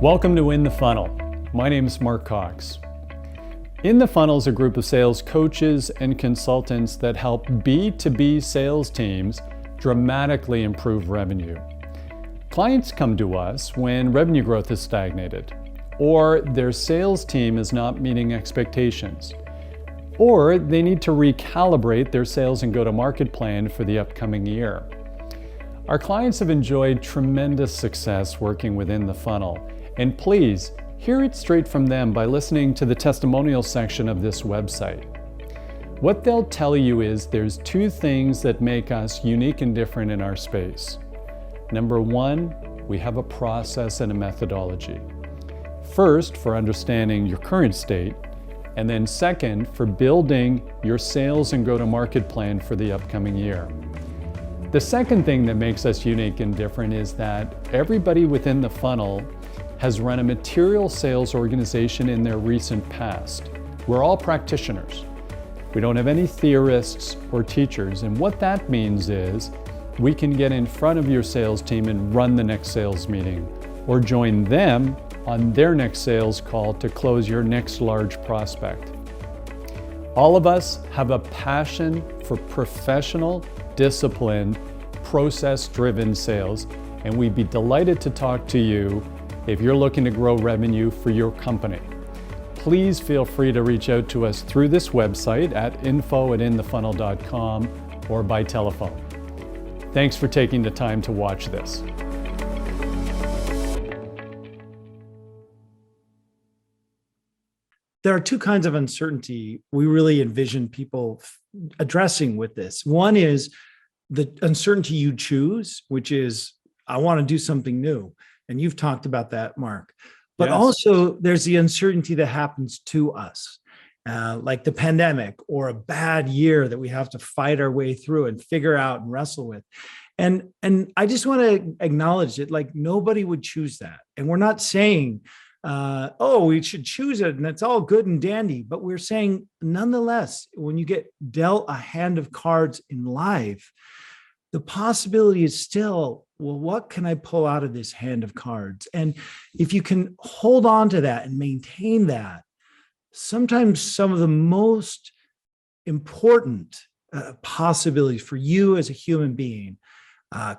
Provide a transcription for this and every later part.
Welcome to In the Funnel. My name is Mark Cox. In the Funnel is a group of sales coaches and consultants that help B2B sales teams dramatically improve revenue. Clients come to us when revenue growth is stagnated, or their sales team is not meeting expectations, or they need to recalibrate their sales and go-to-market plan for the upcoming year. Our clients have enjoyed tremendous success working within the funnel, and please hear it straight from them by listening to the testimonial section of this website. What they'll tell you is there's two things that make us unique and different in our space. Number one, we have a process and a methodology. First, for understanding your current state, and then second, for building your sales and go-to-market plan for the upcoming year. The second thing that makes us unique and different is that everybody within the funnel has run a material sales organization in their recent past. We're all practitioners. We don't have any theorists or teachers, and what that means is we can get in front of your sales team and run the next sales meeting, or join them on their next sales call to close your next large prospect. All of us have a passion for professional, disciplined, process-driven sales, and we'd be delighted to talk to you if you're looking to grow revenue for your company. Please feel free to reach out to us through this website at info@inthefunnel.com or by telephone. Thanks for taking the time to watch this. There are two kinds of uncertainty we really envision people addressing with this. One is the uncertainty you choose, which is, I want to do something new. And you've talked about that, Mark. But Yes. Also there's the uncertainty that happens to us, like the pandemic or a bad year that we have to fight our way through and figure out and wrestle with. And I just want to acknowledge that, like, nobody would choose that. And we're not saying, we should choose it and it's all good and dandy. But we're saying, nonetheless, when you get dealt a hand of cards in life, the possibility is still, well, what can I pull out of this hand of cards? And if you can hold on to that and maintain that, sometimes some of the most important possibilities for you as a human being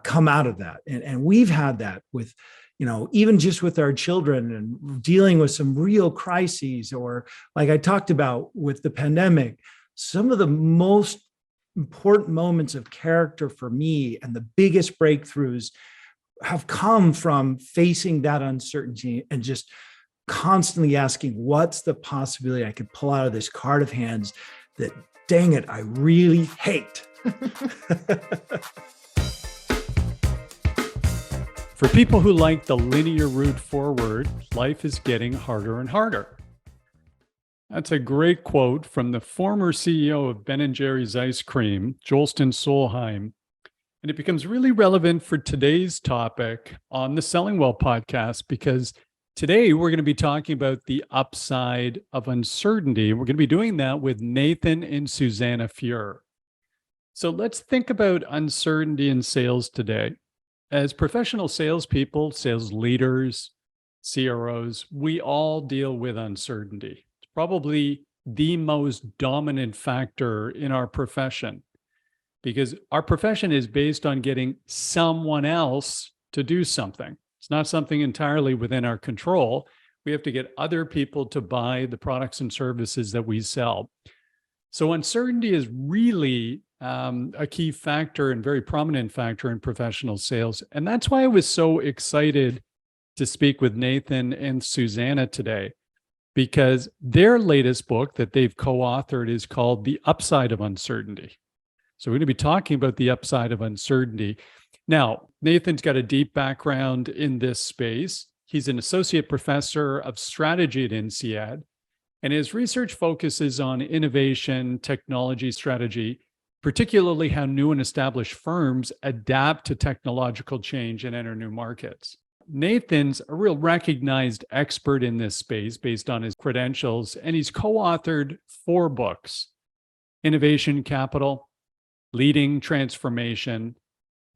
come out of that. And we've had that with, even just with our children and dealing with some real crises, or like I talked about with the pandemic, some of the most important moments of character for me and the biggest breakthroughs have come from facing that uncertainty and just constantly asking, what's the possibility I could pull out of this card of hands that, dang it, I really hate. For people who like the linear route forward, life is getting harder and harder. That's a great quote from the former CEO of Ben & Jerry's Ice Cream, Jolston Solheim. And it becomes really relevant for today's topic on the Selling Well podcast, because today we're going to be talking about the upside of uncertainty. We're going to be doing that with Nathan and Susannah Furr. So let's think about uncertainty in sales today. As professional salespeople, sales leaders, CROs, we all deal with uncertainty. Probably the most dominant factor in our profession, because our profession is based on getting someone else to do something. It's not something entirely within our control. We have to get other people to buy the products and services that we sell. So uncertainty is really a key factor and very prominent factor in professional sales. And that's why I was so excited to speak with Nathan and Susannah today, because their latest book that they've co-authored is called The Upside of Uncertainty. So we're going to be talking about the upside of uncertainty. Now, Nathan's got a deep background in this space. He's an associate professor of strategy at INSEAD, and his research focuses on innovation, technology strategy, particularly how new and established firms adapt to technological change and enter new markets. Nathan's a real recognized expert in this space based on his credentials, and he's co-authored 4 books: Innovation Capital, Leading Transformation,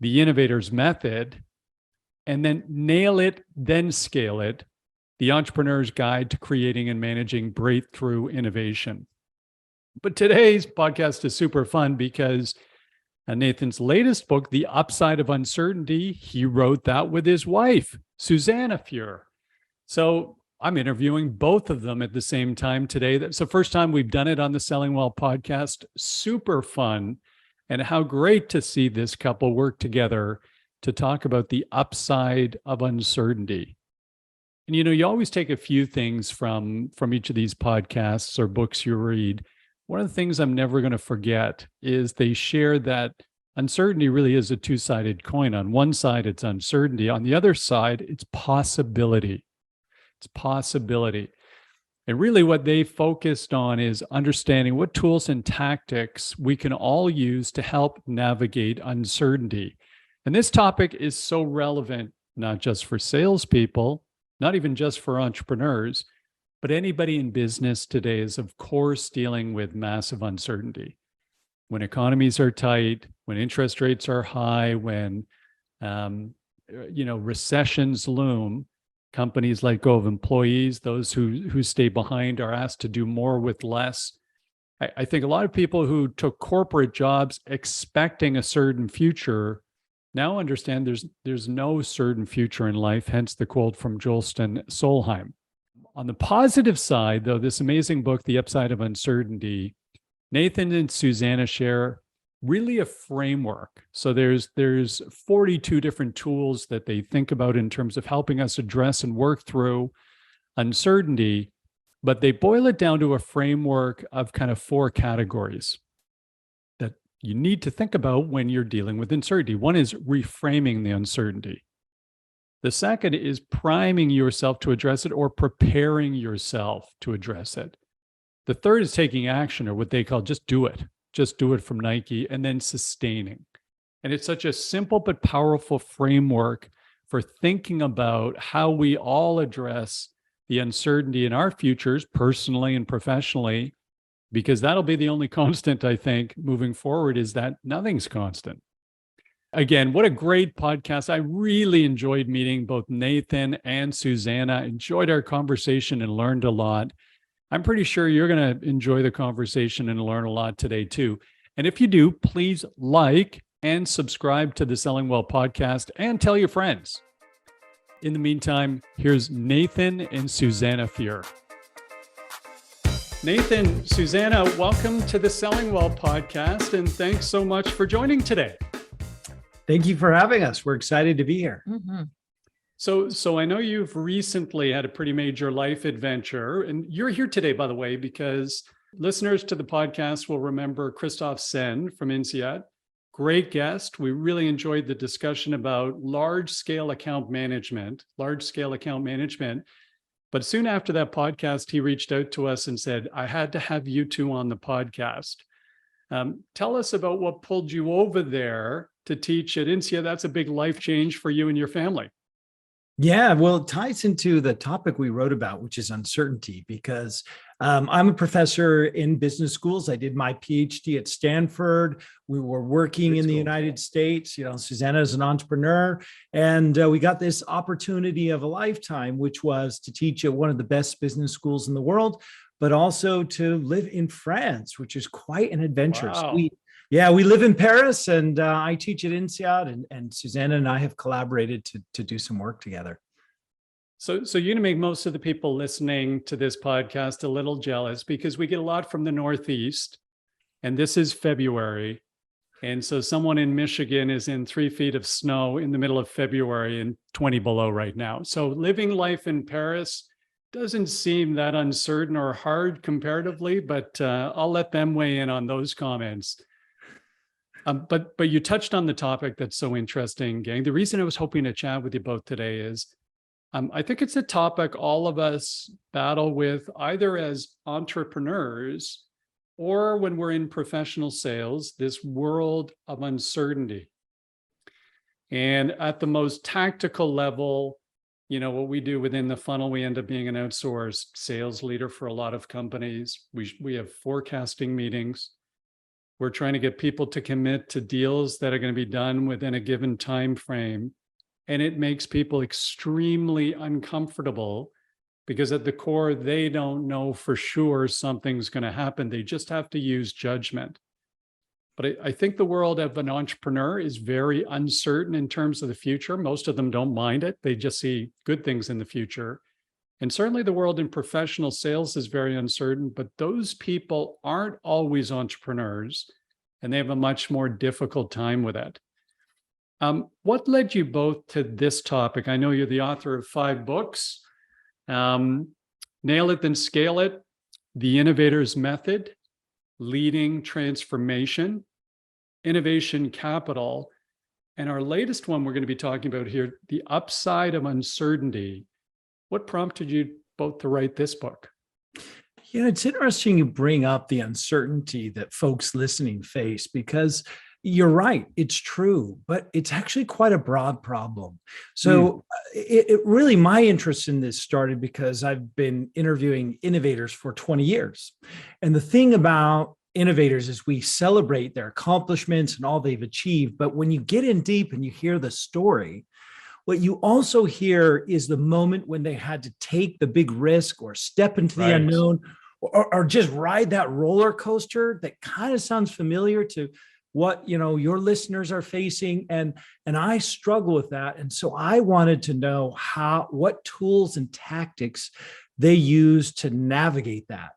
The Innovator's Method, and then Nail It, Then Scale It, The Entrepreneur's Guide to Creating and Managing Breakthrough Innovation. But today's podcast is super fun because Nathan's latest book, The Upside of Uncertainty, he wrote that with his wife, Susannah Furr. So I'm interviewing both of them at the same time today. That's the first time we've done it on the Selling Well podcast. Super fun. And how great to see this couple work together to talk about the upside of uncertainty. And you always take a few things from each of these podcasts or books you read. One of the things I'm never going to forget is they share that uncertainty really is a two-sided coin. On one side, it's uncertainty. On the other side, it's possibility. It's possibility. And really what they focused on is understanding what tools and tactics we can all use to help navigate uncertainty. And this topic is so relevant, not just for salespeople, not even just for entrepreneurs, but anybody in business today is, of course, dealing with massive uncertainty. When economies are tight, when interest rates are high, when recessions loom, companies let go of employees. Those who stay behind are asked to do more with less. I think a lot of people who took corporate jobs expecting a certain future now understand there's no certain future in life. Hence the quote from Jolston Solheim. On the positive side, though, this amazing book, The Upside of Uncertainty, Nathan and Susannah share really a framework. So there's 42 different tools that they think about in terms of helping us address and work through uncertainty, but they boil it down to a framework of kind of 4 categories that you need to think about when you're dealing with uncertainty. One is reframing the uncertainty. The second is priming yourself to address it or preparing yourself to address it. The third is taking action, or what they call just do it. Just do it from Nike, and then sustaining. And it's such a simple but powerful framework for thinking about how we all address the uncertainty in our futures, personally and professionally, because that'll be the only constant, I think, moving forward, is that nothing's constant. Again, what a great podcast. I really enjoyed meeting both Nathan and Susannah. Enjoyed our conversation and learned a lot. I'm pretty sure you're going to enjoy the conversation and learn a lot today too. And if you do, please like and subscribe to the Selling Well podcast and tell your friends. In the meantime, here's Nathan and Susannah Furr. Nathan, Susannah, welcome to the Selling Well podcast, and thanks so much for joining today. Thank you for having us. We're excited to be here. Mm-hmm. So I know you've recently had a pretty major life adventure, and you're here today, by the way, because listeners to the podcast will remember Christoph Sen from INSEAD. Great guest. We really enjoyed the discussion about large-scale account management. But soon after that podcast, he reached out to us and said, I had to have you two on the podcast. Tell us about what pulled you over there to teach at INSEAD. That's a big life change for you and your family. Yeah, well, it ties into the topic we wrote about, which is uncertainty, because I'm a professor in business schools. I did my PhD at Stanford. We were working in the United States. Susannah is an entrepreneur, and we got this opportunity of a lifetime, which was to teach at one of the best business schools in the world, but also to live in France, which is quite an adventure. Wow. So we live in Paris, and I teach at INSEAD, and Susannah and I have collaborated to do some work together. So you're going to make most of the people listening to this podcast a little jealous, because we get a lot from the Northeast, and this is February. And so someone in Michigan is in 3 feet of snow in the middle of February and 20 below right now. So living life in Paris doesn't seem that uncertain or hard comparatively, but I'll let them weigh in on those comments. But you touched on the topic that's so interesting, gang. The reason I was hoping to chat with you both today is I think it's a topic all of us battle with, either as entrepreneurs or when we're in professional sales, this world of uncertainty. And at the most tactical level, what we do within the funnel, we end up being an outsourced sales leader for a lot of companies. We have forecasting meetings. We're trying to get people to commit to deals that are going to be done within a given time frame. And it makes people extremely uncomfortable because at the core, they don't know for sure something's going to happen. They just have to use judgment. But I think the world of an entrepreneur is very uncertain in terms of the future. Most of them don't mind it. They just see good things in the future. And certainly the world in professional sales is very uncertain, but those people aren't always entrepreneurs, and they have a much more difficult time with it. What led you both to this topic? I know you're the author of 5 books, Nail It, Then Scale It, The Innovator's Method, Leading Transformation, Innovation Capital, and our latest one we're going to be talking about here, The Upside of Uncertainty. What prompted you both to write this book? Yeah, it's interesting you bring up the uncertainty that folks listening face, because you're right, it's true, but it's actually quite a broad problem. So it really, my interest in this started because I've been interviewing innovators for 20 years. And the thing about innovators is we celebrate their accomplishments and all they've achieved. But when you get in deep and you hear the story, what you also hear is the moment when they had to take the big risk or step into the unknown, or just ride that roller coaster that kind of sounds familiar to what your listeners are facing. And I struggle with that. And so I wanted to know what tools and tactics they use to navigate that.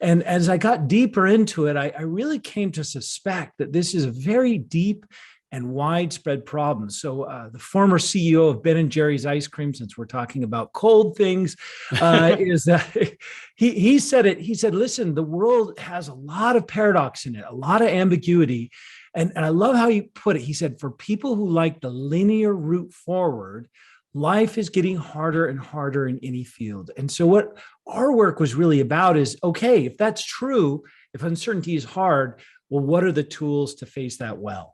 And as I got deeper into it, I really came to suspect that this is a very deep and widespread problem. So the former CEO of Ben & Jerry's ice cream, since we're talking about cold things, is that he said it. He said, listen, the world has a lot of paradox in it, a lot of ambiguity. And I love how you put it. He said, for people who like the linear route forward, life is getting harder and harder in any field. And so what our work was really about is, okay, if that's true, if uncertainty is hard, well, what are the tools to face that well?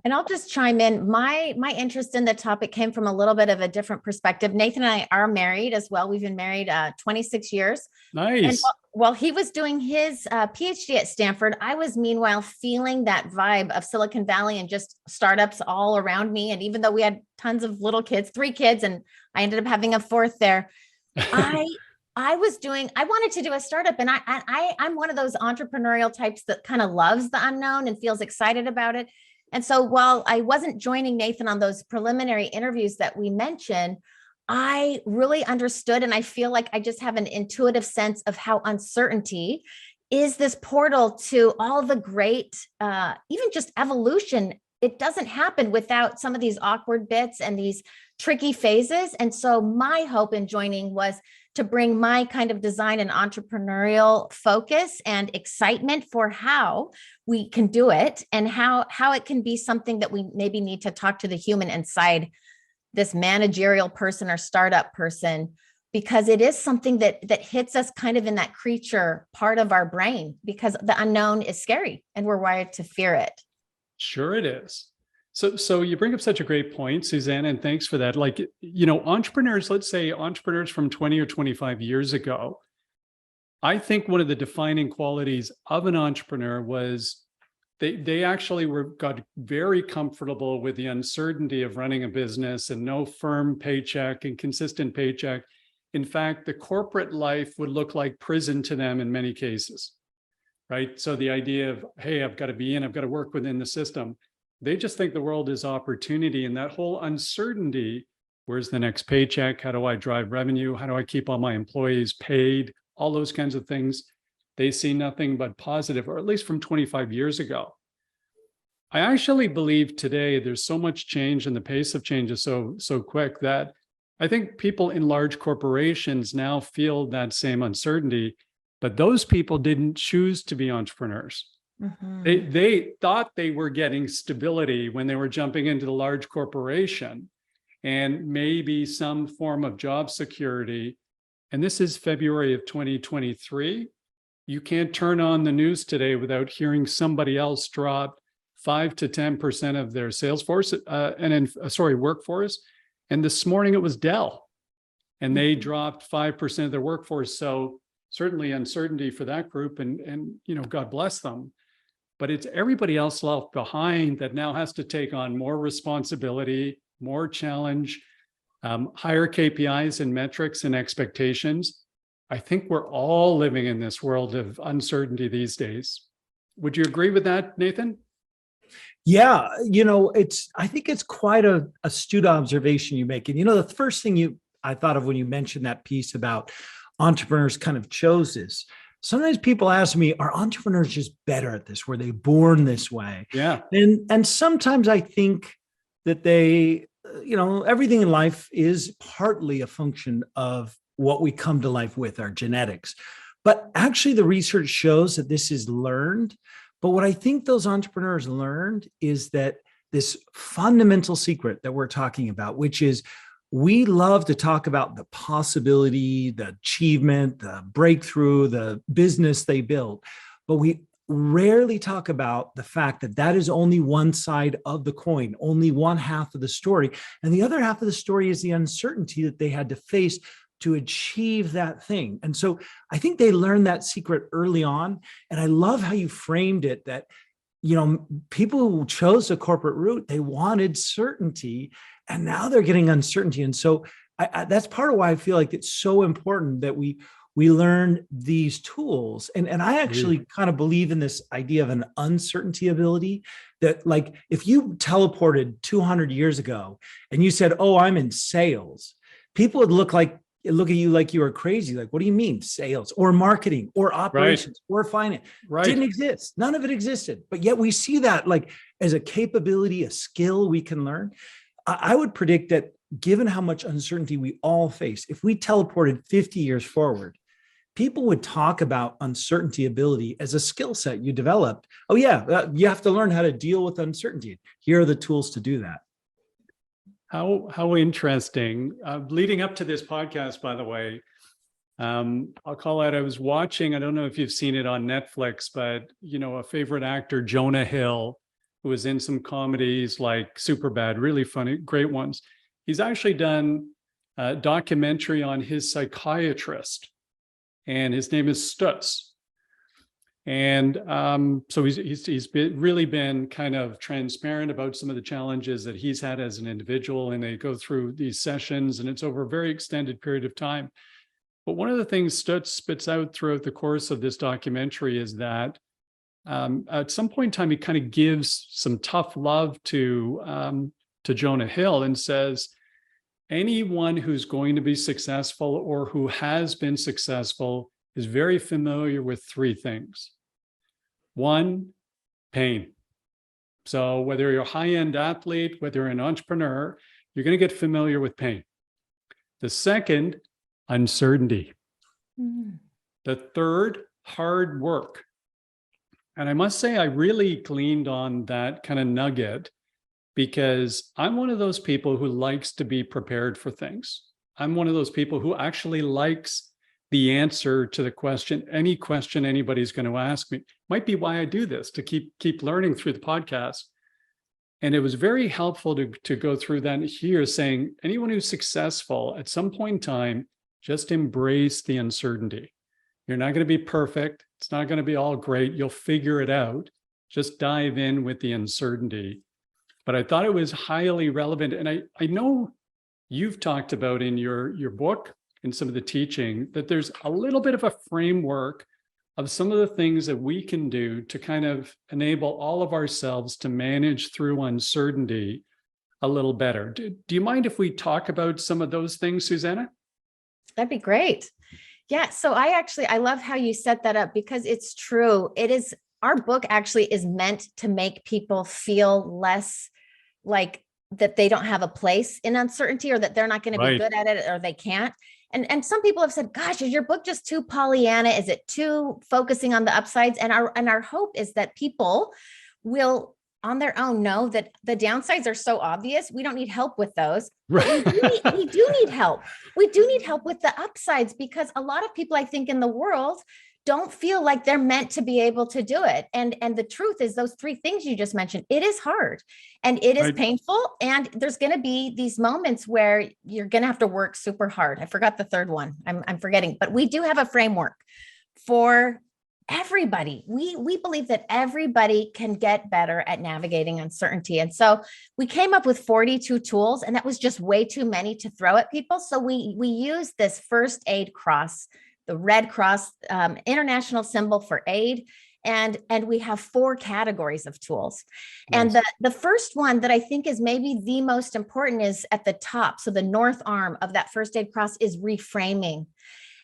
And I'll just chime in. My interest in the topic came from a little bit of a different perspective. Nathan and I are married as well. We've been married 26 years. Nice. And while he was doing his PhD at Stanford, I was meanwhile feeling that vibe of Silicon Valley and just startups all around me. And even though we had tons of little kids, 3 kids, and I ended up having a 4th there, I wanted to do a startup, and I'm one of those entrepreneurial types that kind of loves the unknown and feels excited about it. And so while I wasn't joining Nathan on those preliminary interviews that we mentioned, I really understood, and I feel like I just have an intuitive sense of how uncertainty is this portal to all the great, even just evolution. It doesn't happen without some of these awkward bits and these tricky phases. And so my hope in joining was to bring my kind of design and entrepreneurial focus and excitement for how we can do it, and how it can be something that we maybe need to talk to the human inside this managerial person or startup person, because it is something that hits us kind of in that creature part of our brain, because the unknown is scary and we're wired to fear it. Sure it is. So you bring up such a great point, Susannah, and thanks for that. Like, entrepreneurs, let's say entrepreneurs from 20 or 25 years ago, I think one of the defining qualities of an entrepreneur was they actually got very comfortable with the uncertainty of running a business and no firm paycheck and consistent paycheck. In fact, the corporate life would look like prison to them in many cases, right? So the idea of, hey, I've got to work within the system. They just think the world is opportunity, and that whole uncertainty, where's the next paycheck? How do I drive revenue? How do I keep all my employees paid? All those kinds of things. They see nothing but positive, or at least from 25 years ago. I actually believe today there's so much change, and the pace of change is so quick that I think people in large corporations now feel that same uncertainty, but those people didn't choose to be entrepreneurs. Mm-hmm. They thought they were getting stability when they were jumping into the large corporation and maybe some form of job security. And this is February of 2023. You can't turn on the news today without hearing somebody else drop 5 to 10% of their sales force workforce. And this morning it was Dell, and they dropped 5% of their workforce. So certainly uncertainty for that group, and God bless them. But it's everybody else left behind that now has to take on more responsibility, more challenge. higher KPIs and metrics and expectations. I think we're all living in this world of uncertainty these days. Would you agree with that, Nathan? Yeah, I think it's quite a astute observation you make. And the first thing I thought of when you mentioned that piece about entrepreneurs kind of chose this. Sometimes people ask me, are entrepreneurs just better at this? Were they born this way? Yeah. And sometimes I think that everything in life is partly a function of what we come to life with, our genetics. But actually, the research shows that this is learned. But what I think those entrepreneurs learned is that this fundamental secret that we're talking about, which is we love to talk about the possibility, the achievement, the breakthrough, the business they built, but we rarely talk about the fact that that is only one side of the coin, only one half of the story. And the other half of the story is the uncertainty that they had to face to achieve that thing. And so I think they learned that secret early on. And I love how you framed it that, people who chose the corporate route, they wanted certainty, and now they're getting uncertainty. And so that's part of why I feel like it's so important that we learn these tools. And I actually kind of believe in this idea of an uncertainty ability that, like, if you teleported 200 years ago and you said, oh, I'm in sales, people would look at you like you were crazy. Like, what do you mean sales or marketing or operations or finance? Right. Didn't exist. None of it existed. But yet we see that like as a capability, a skill we can learn. I would predict that given how much uncertainty we all face, if we teleported 50 years forward, people would talk about uncertainty ability as a skill set you developed. Oh yeah, you have to learn how to deal with uncertainty. Here are the tools to do that. How interesting. Leading up to this podcast, by the way, I'll call out, I was watching, I don't know if you've seen it on Netflix, but, a favorite actor, Jonah Hill, who was in some comedies like Superbad, really funny, great ones. He's actually done a documentary on his psychiatrist, and his name is Stutz. And so he's really been kind of transparent about some of the challenges that he's had as an individual, and they go through these sessions, and it's over a very extended period of time. But one of the things Stutz spits out throughout the course of this documentary is that at some point in time, he kind of gives some tough love to Jonah Hill and says, anyone who's going to be successful or who has been successful is very familiar with three things. One, pain. So whether you're a high-end athlete, whether you're an entrepreneur, you're going to get familiar with pain. The second, uncertainty. The third, hard work. And I must say, I really gleaned on that kind of nugget because I'm one of those people who likes to be prepared for things. I'm one of those people who actually likes the answer to the question, any question anybody's going to ask me. Might be why I do this, to keep learning through the podcast. And it was very helpful to go through that here, saying anyone who's successful at some point in time, just embrace the uncertainty. You're not going to be perfect. It's not going to be all great. You'll figure it out. Just dive in with the uncertainty. But I thought it was highly relevant. And I know you've talked about in your book and some of the teaching that there's a little bit of a framework of some of the things that we can do to kind of enable all of ourselves to manage through uncertainty a little better. Do you mind if we talk about some of those things, Susannah? That'd be great. Yeah. So I love how you set that up because it's true. Our book actually is meant to make people feel less like that they don't have a place in uncertainty or that they're not going to be good at it or they can't. And some people have said, gosh, is your book just too Pollyanna? Is it too focusing on the upsides? And our hope is that people will on their own know that the downsides are so obvious. We don't need help with those. Right. We do need help. We do need help with the upsides because a lot of people, I think, in the world don't feel like they're meant to be able to do it. And the truth is those three things you just mentioned, it is hard and it is painful. And there's going to be these moments where you're going to have to work super hard. I forgot the third one. I'm forgetting, but we do have a framework for everybody. We believe that everybody can get better at navigating uncertainty. And so we came up with 42 tools, and that was just way too many to throw at people. So we used this first aid cross, the red cross, international symbol for aid. And we have 4 categories of tools. Nice. And the first one that I think is maybe the most important is at the top. So the north arm of that first aid cross is reframing.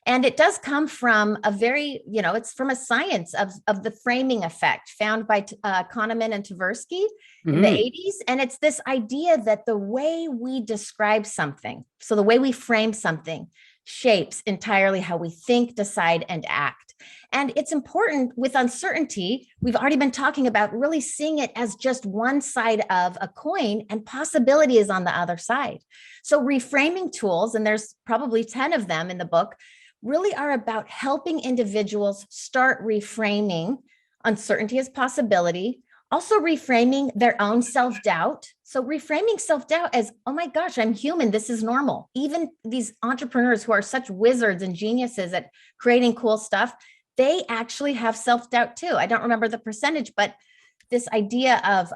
And it does come from a very, it's from a science of the framing effect found by Kahneman and Tversky in the 80s. And it's this idea that the way we describe something, so the way we frame something, shapes entirely how we think, decide, and act. And it's important with uncertainty. We've already been talking about really seeing it as just one side of a coin, and possibility is on the other side. So reframing tools, and there's probably 10 of them in the book, really are about helping individuals start reframing uncertainty as possibility, also reframing their own self-doubt. So reframing self-doubt as, oh my gosh, I'm human, this is normal. Even these entrepreneurs who are such wizards and geniuses at creating cool stuff, they actually have self-doubt too. I don't remember the percentage, but this idea of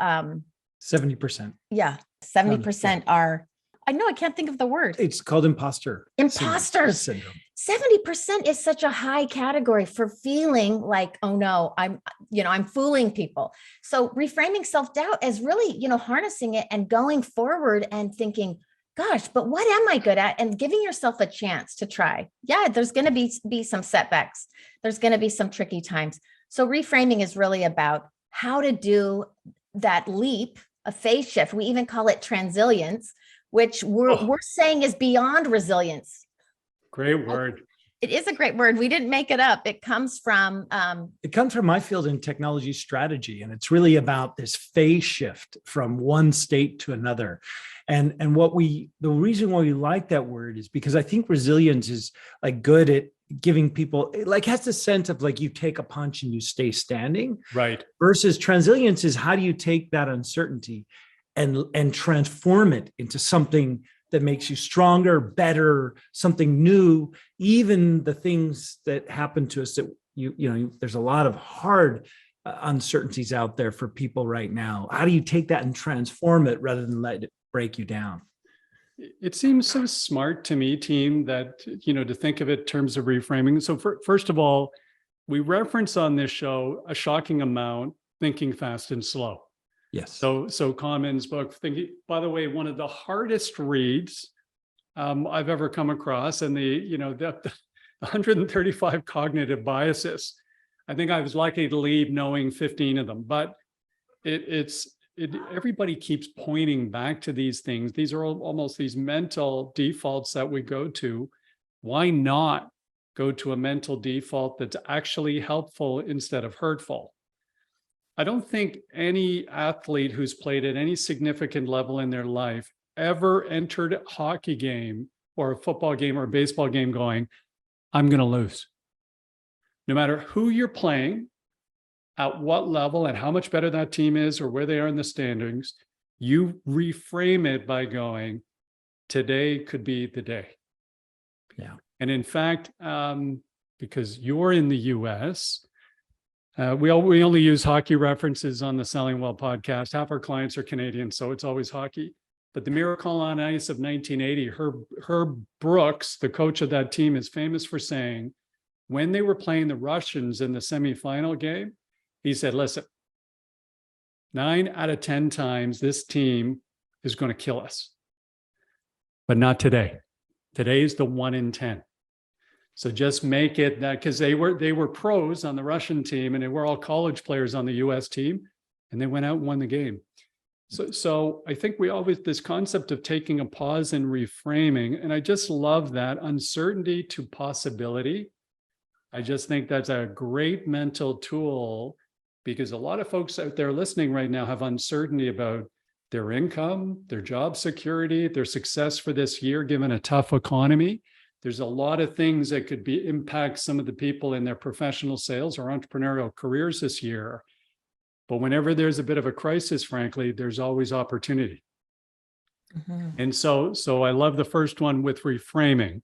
70%. Yeah, 70% are, I know, I can't think of the word. It's called imposter syndrome. 70% is such a high category for feeling like, oh no, I'm fooling people. So reframing self-doubt as really, harnessing it and going forward and thinking, gosh, but what am I good at? And giving yourself a chance to try. Yeah, there's going to be some setbacks. There's going to be some tricky times. So reframing is really about how to do that leap, a phase shift. We even call it transilience, which we're saying is beyond resilience. Great word. It is a great word. We didn't make it up. It comes from my field in technology strategy. And it's really about this phase shift from one state to another. And the reason why we like that word is because I think resilience is like good at giving people, like, has the sense of like you take a punch and you stay standing. Right. Versus transilience is how do you take that uncertainty and transform it into something that makes you stronger, better, something new. Even the things that happen to us that there's a lot of hard uncertainties out there for people right now. How do you take that and transform it rather than let it break you down? It seems so smart to me, team, that, to think of it in terms of reframing. So first of all, we reference on this show a shocking amount, Thinking Fast and Slow. Yes. So Kahneman's book, by the way, one of the hardest reads I've ever come across, and the 135 cognitive biases. I think I was lucky to leave knowing 15 of them, but everybody keeps pointing back to these things. These are almost these mental defaults that we go to. Why not go to a mental default that's actually helpful instead of hurtful? I don't think any athlete who's played at any significant level in their life ever entered a hockey game or a football game or a baseball game going, I'm going to lose. No matter who you're playing, at what level, and how much better that team is or where they are in the standings, you reframe it by going, today could be the day. Yeah. And in fact, because you're in the US, we only use hockey references on the Selling Well podcast. Half our clients are Canadian, so it's always hockey. But the Miracle on Ice of 1980, Herb Brooks, the coach of that team, is famous for saying, when they were playing the Russians in the semifinal game, he said, listen, 9 out of 10 times this team is going to kill us, but not today. Today's the 1 in 10. So just make it that, because they were pros on the Russian team and they were all college players on the US team, and they went out and won the game. So I think we always, this concept of taking a pause and reframing, and I just love that uncertainty to possibility. I just think that's a great mental tool, because a lot of folks out there listening right now have uncertainty about their income, their job security, their success for this year, given a tough economy. There's a lot of things that could impact some of the people in their professional sales or entrepreneurial careers this year. But whenever there's a bit of a crisis, frankly, there's always opportunity. Mm-hmm. And so I love the first one with reframing.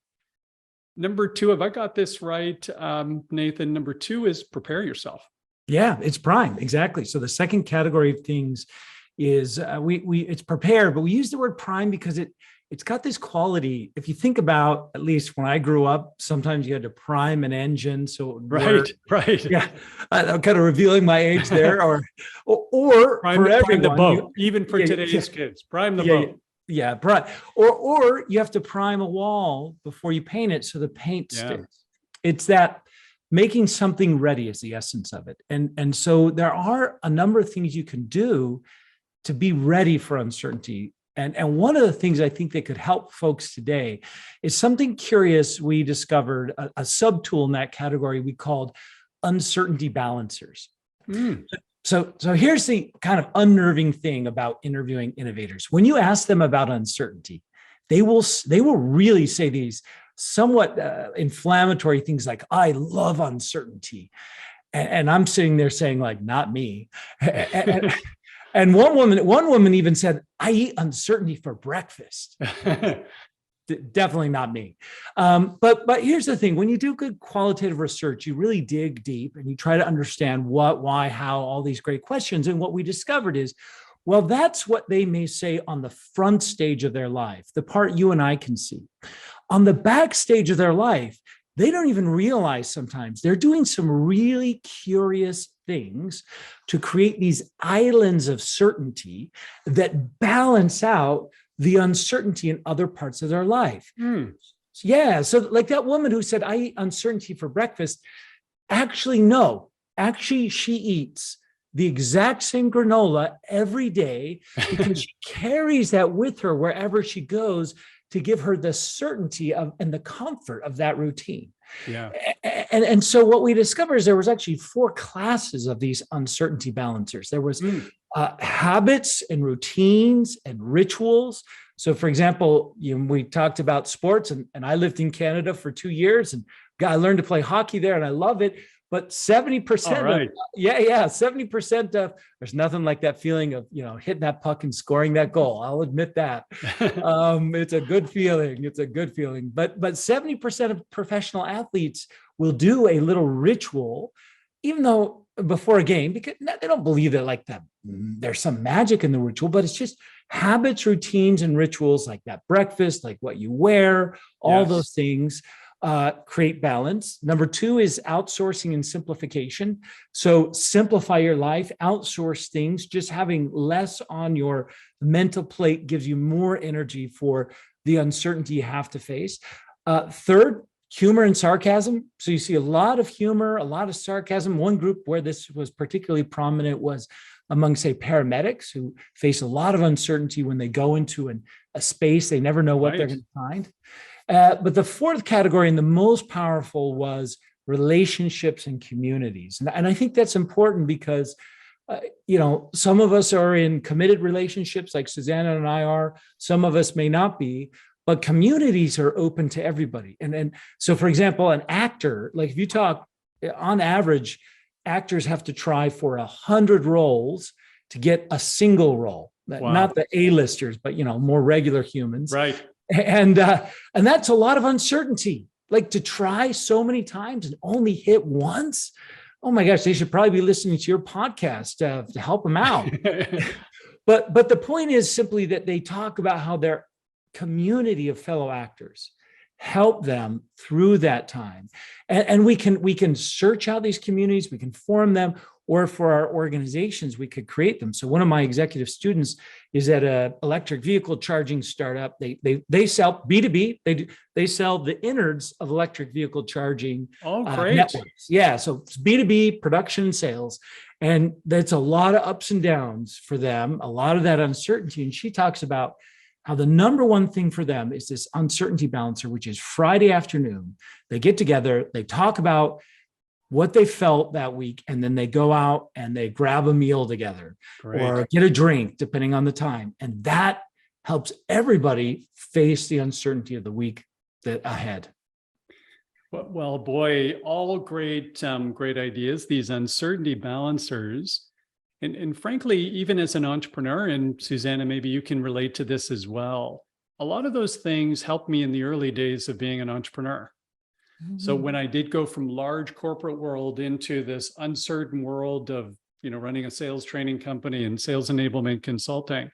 Number two, have I got this right, Nathan? Number two is prepare yourself. Yeah, it's prime. Exactly. So the second category of things is it's prepared, but we use the word prime because it's got this quality. If you think about, at least when I grew up, sometimes you had to prime an engine. So it would work. Right. Yeah. I'm kind of revealing my age there, or Prime, for prime everyone, the boat, even for today's yeah, kids, prime the yeah, boat. yeah, prime. Or you have to prime a wall before you paint it so the paint sticks. It's that making something ready is the essence of it. And so there are a number of things you can do to be ready for uncertainty. And one of the things I think that could help folks today is something curious. We discovered a subtool in that category we called uncertainty balancers. So here's the kind of unnerving thing about interviewing innovators. When you ask them about uncertainty, they will really say these somewhat inflammatory things like, I love uncertainty. And I'm sitting there saying, like, not me. And one woman even said, I eat uncertainty for breakfast. Definitely not me. But here's the thing. When you do good qualitative research, you really dig deep and you try to understand what, why, how, all these great questions. And what we discovered is, well, that's what they may say on the front stage of their life, the part you and I can see. On the back stage of their life, they don't even realize sometimes they're doing some really curious things to create these islands of certainty that balance out the uncertainty in other parts of their life. Yeah. So like that woman who said, I eat uncertainty for breakfast. Actually, no, she eats the exact same granola every day because she carries that with her wherever she goes to give her the certainty of and the comfort of that routine. Yeah. And so what we discovered is there was actually 4 classes of these uncertainty balancers. There was habits and routines and rituals. So for example, we talked about sports and I lived in Canada for 2 years and I learned to play hockey there and I love it. But 70%, 70% of, there's nothing like that feeling of, hitting that puck and scoring that goal. I'll admit that. It's a good feeling. It's a good feeling. But 70% of professional athletes will do a little ritual, even though before a game, because they don't believe that like that. There's some magic in the ritual, but it's just habits, routines, and rituals like that breakfast, like what you wear, all those things. Create balance. Number 2 is outsourcing and simplification. So simplify your life, outsource things. Just having less on your mental plate gives you more energy for the uncertainty you have to face. Third, humor and sarcasm. So you see a lot of humor, a lot of sarcasm. One group where this was particularly prominent was among, say, paramedics who face a lot of uncertainty when they go into a space. They never know what they're going to find. But the 4th category and the most powerful was relationships and communities. And I think that's important because, some of us are in committed relationships like Susannah and I are. Some of us may not be, but communities are open to everybody. And so, for example, an actor, like if you talk on average, actors have to try for 100 roles to get a single role, not the A-listers, but, more regular humans. Right. And that's a lot of uncertainty, like to try so many times and only hit once. Oh my gosh, they should probably be listening to your podcast to help them out. But the point is simply that they talk about how their community of fellow actors help them through that time. And we can search out these communities, we can form them, or for our organizations, we could create them. So one of my executive students is at an electric vehicle charging startup. They sell B2B. They sell the innards of electric vehicle charging networks. Yeah, so it's B2B production and sales. And that's a lot of ups and downs for them, a lot of that uncertainty. And she talks about how the number one thing for them is this uncertainty balancer, which is Friday afternoon. They get together, they talk about what they felt that week, and then they go out and they grab a meal together or get a drink, depending on the time. And that helps everybody face the uncertainty of the week ahead. Well, boy, all great ideas, these uncertainty balancers. And frankly, even as an entrepreneur, and Susannah, maybe you can relate to this as well. A lot of those things helped me in the early days of being an entrepreneur. So when I did go from large corporate world into this uncertain world of, running a sales training company and sales enablement consulting,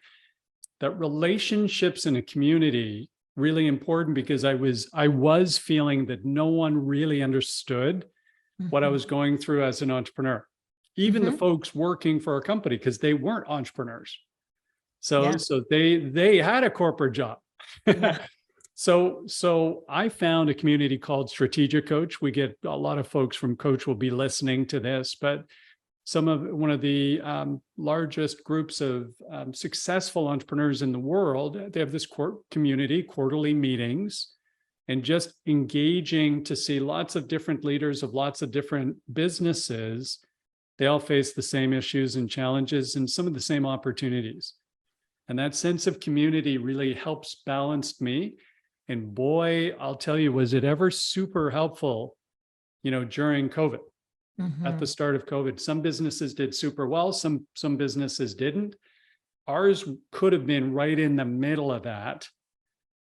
that relationships in a community really important, because I was feeling that no one really understood what I was going through as an entrepreneur, even the folks working for a company, because they weren't entrepreneurs. So they had a corporate job. Yeah. So I found a community called Strategic Coach. We get a lot of folks from Coach will be listening to this, but one of the largest groups of successful entrepreneurs in the world, they have this community, quarterly meetings, and just engaging to see lots of different leaders of lots of different businesses. They all face the same issues and challenges and some of the same opportunities. And that sense of community really helps balance me. And boy, I'll tell you, was it ever super helpful, during COVID, at the start of COVID. Some businesses did super well, some businesses didn't. Ours could have been right in the middle of that,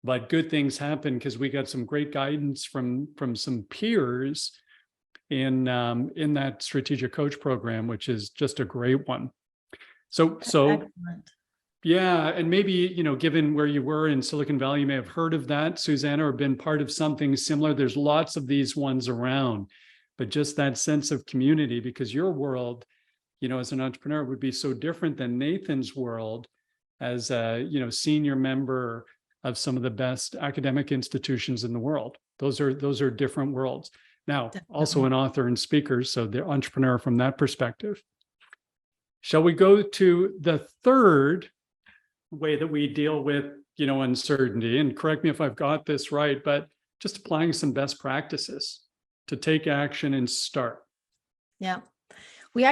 but good things happened because we got some great guidance from some peers in that Strategic Coach program, which is just a great one. So Excellent. yeah, and maybe, given where you were in Silicon Valley, you may have heard of that, Susannah, or been part of something similar. There's lots of these ones around, but just that sense of community, because your world, as an entrepreneur would be so different than Nathan's world as a, senior member of some of the best academic institutions in the world. Those are different worlds. Now, also an author and speaker, so the entrepreneur from that perspective. Shall we go to the third way that we deal with, uncertainty? And correct me if I've got this right, but just applying some best practices to take action and start. Yeah. We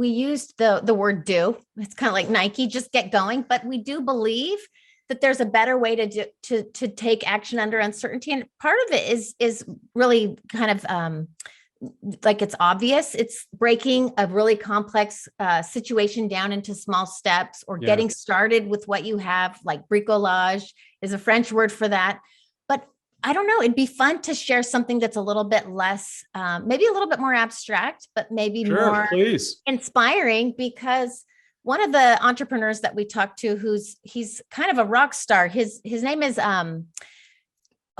used the word do. It's kind of like Nike, just get going, but we do believe that there's a better way to take action under uncertainty. And part of it is really kind of like it's obvious. It's breaking a really complex situation down into small steps, or getting started with what you have, like bricolage is a French word for that. But I don't know, it'd be fun to share something that's a little bit less, maybe a little bit more abstract, but maybe more inspiring, because one of the entrepreneurs that we talked to, he's kind of a rock star. His name is,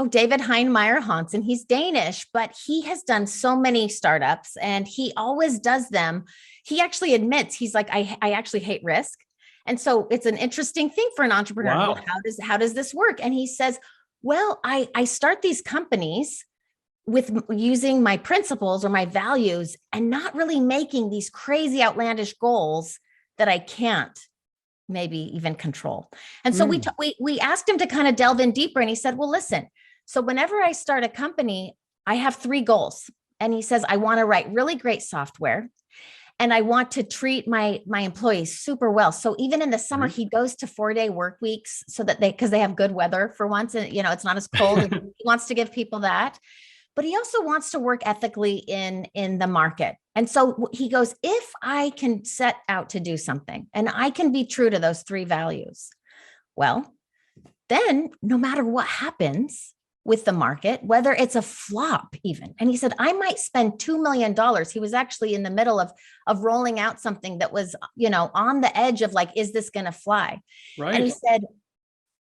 David Heinemeier Hansen. He's Danish, but he has done so many startups and he always does them. He actually admits, he's like, I actually hate risk. And so it's an interesting thing for an entrepreneur. Wow. Well, how does this work? And he says, well, I start these companies with using my principles or my values and not really making these crazy outlandish goals that I can't maybe even control. And so we asked him to kind of delve in deeper, and he said, well, listen, so whenever I start a company, I have 3 goals. And he says, I want to write really great software, and I want to treat my employees super well. So even in the summer, he goes to 4-day work weeks so that because they have good weather for once, and it's not as cold. And he wants to give people that, but he also wants to work ethically in the market. And so he goes, if I can set out to do something and I can be true to those 3 values, well, then no matter what happens with the market, whether it's a flop even. And he said, I might spend $2 million. He was actually in the middle of rolling out something that was, on the edge of like, is this going to fly? Right. And he said,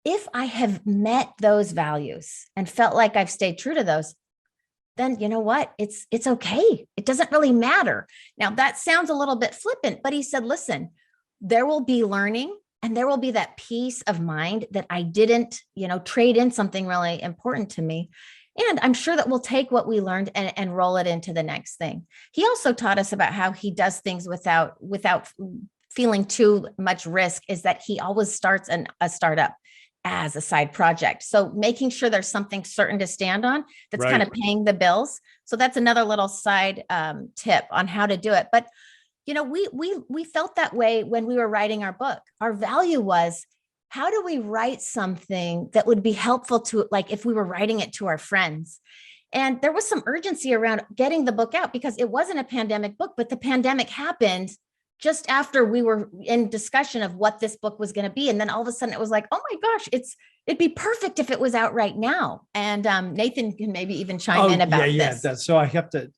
if I have met those values and felt like I've stayed true to those, then you know what? It's okay. It doesn't really matter. Now that sounds a little bit flippant, but he said, listen, there will be learning and there will be that peace of mind that I didn't, trade in something really important to me. And I'm sure that we'll take what we learned and roll it into the next thing. He also taught us about how he does things without feeling too much risk, is that he always starts a startup as a side project. So making sure there's something certain to stand on that's kind of paying the bills. So that's another little side tip on how to do it. But, we felt that way when we were writing our book. Our value was, how do we write something that would be helpful to, like, if we were writing it to our friends? And there was some urgency around getting the book out because it wasn't a pandemic book, but the pandemic happened just after we were in discussion of what this book was going to be. And then all of a sudden it was like, oh my gosh, it'd be perfect if it was out right now. And Nathan can maybe even chime in about this. That's, so I have to,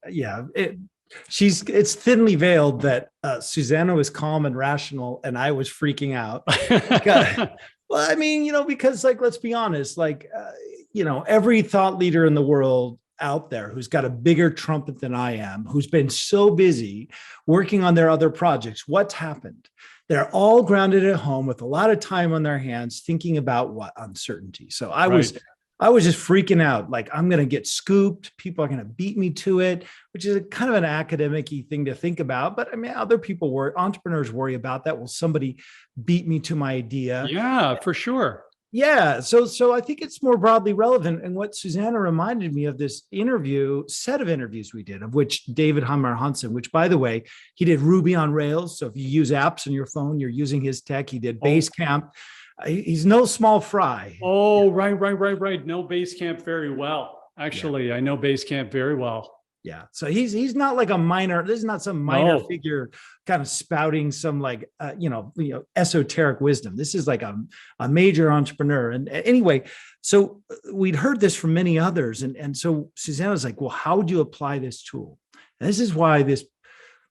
it's thinly veiled that Susannah was calm and rational and I was freaking out. Well, I mean, because like, let's be honest, like, every thought leader in the world out there who's got a bigger trumpet than I am, who's been so busy working on their other projects, what's happened? They're all grounded at home with a lot of time on their hands thinking about what? Uncertainty. So I was just freaking out. Like, I'm going to get scooped. People are going to beat me to it, which is a kind of an academic-y thing to think about. But I mean, other people entrepreneurs worry about that. Will somebody beat me to my idea? Yeah, for sure. Yeah. So I think it's more broadly relevant. And what Susannah reminded me of this set of interviews we did, of which David Hammer Hansen, which, by the way, he did Ruby on Rails. So if you use apps on your phone, you're using his tech. He did Basecamp. He's no small fry. Oh, right. Know Basecamp very well. Actually, I know Basecamp very well. Yeah. So he's not like a minor, this is not some minor figure kind of spouting some like, esoteric wisdom. This is like a major entrepreneur. And anyway, so we'd heard this from many others. And so Susannah was like, well, how do you apply this tool? And this is why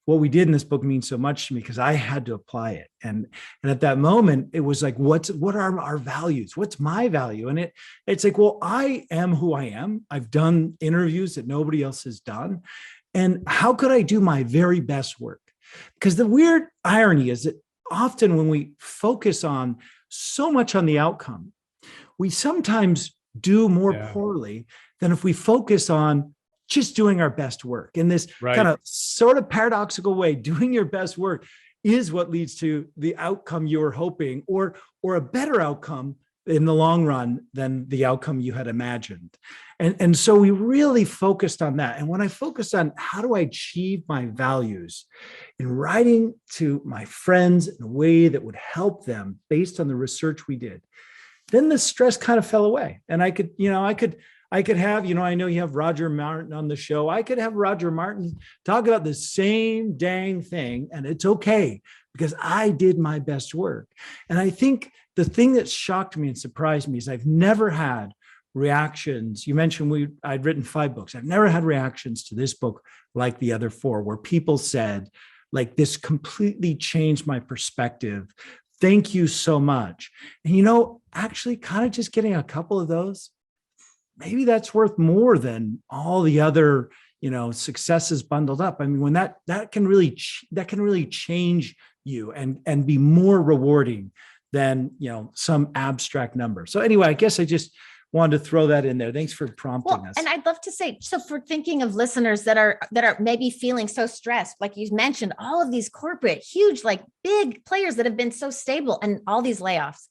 what we did in this book means so much to me, because I had to apply it. And at that moment, it was like, what are our values? What's my value? And it's like, well, I am who I am. I've done interviews that nobody else has done. And how could I do my very best work? Because the weird irony is that often when we focus on so much on the outcome, we sometimes do more poorly than if we focus on just doing our best work. In this kind of sort of paradoxical way, doing your best work is what leads to the outcome you were hoping, or a better outcome in the long run than the outcome you had imagined. And so we really focused on that. And when I focused on how do I achieve my values in writing to my friends in a way that would help them based on the research we did, then the stress kind of fell away. And I could have, I know you have Roger Martin on the show. I could have Roger Martin talk about the same dang thing, and it's okay because I did my best work. And I think the thing that shocked me and surprised me is I've never had reactions. You mentioned I'd written 5 books. I've never had reactions to this book like the other 4, where people said, like, this completely changed my perspective. Thank you so much. And, actually kind of just getting a couple of those, maybe that's worth more than all the other, successes bundled up. I mean, when that can really change you and be more rewarding than, some abstract number. So anyway, I guess I just wanted to throw that in there. Thanks for prompting us. And I'd love to say, so for thinking of listeners that are maybe feeling so stressed, like you mentioned, all of these corporate, huge, like big players that have been so stable and all these layoffs,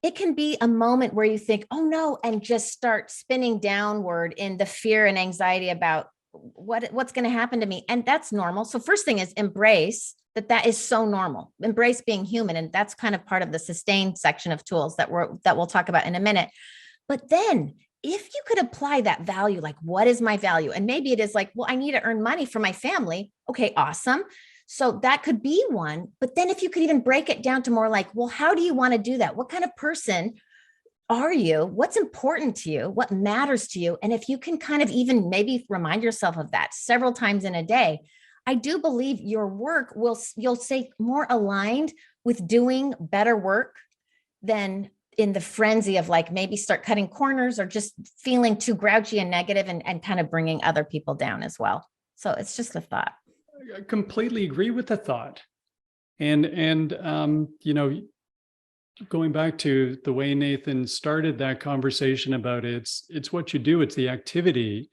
it can be a moment where you think, oh no, and just start spinning downward in the fear and anxiety about what's going to happen to me. And that's normal. So first thing is embrace that is so normal. Embrace being human. And that's kind of part of the sustain section of tools that we'll talk about in a minute. But then if you could apply that value, like, what is my value? And maybe it is like, well, I need to earn money for my family. Okay, awesome. So that could be one. But then if you could even break it down to more like, well, how do you want to do that? What kind of person are you? What's important to you? What matters to you? And if you can kind of even maybe remind yourself of that several times in a day, I do believe your work you'll say more aligned with doing better work than in the frenzy of like maybe start cutting corners or just feeling too grouchy and negative and kind of bringing other people down as well. So it's just a thought. I completely agree with the thought. And going back to the way Nathan started that conversation about it's what you do, it's the activity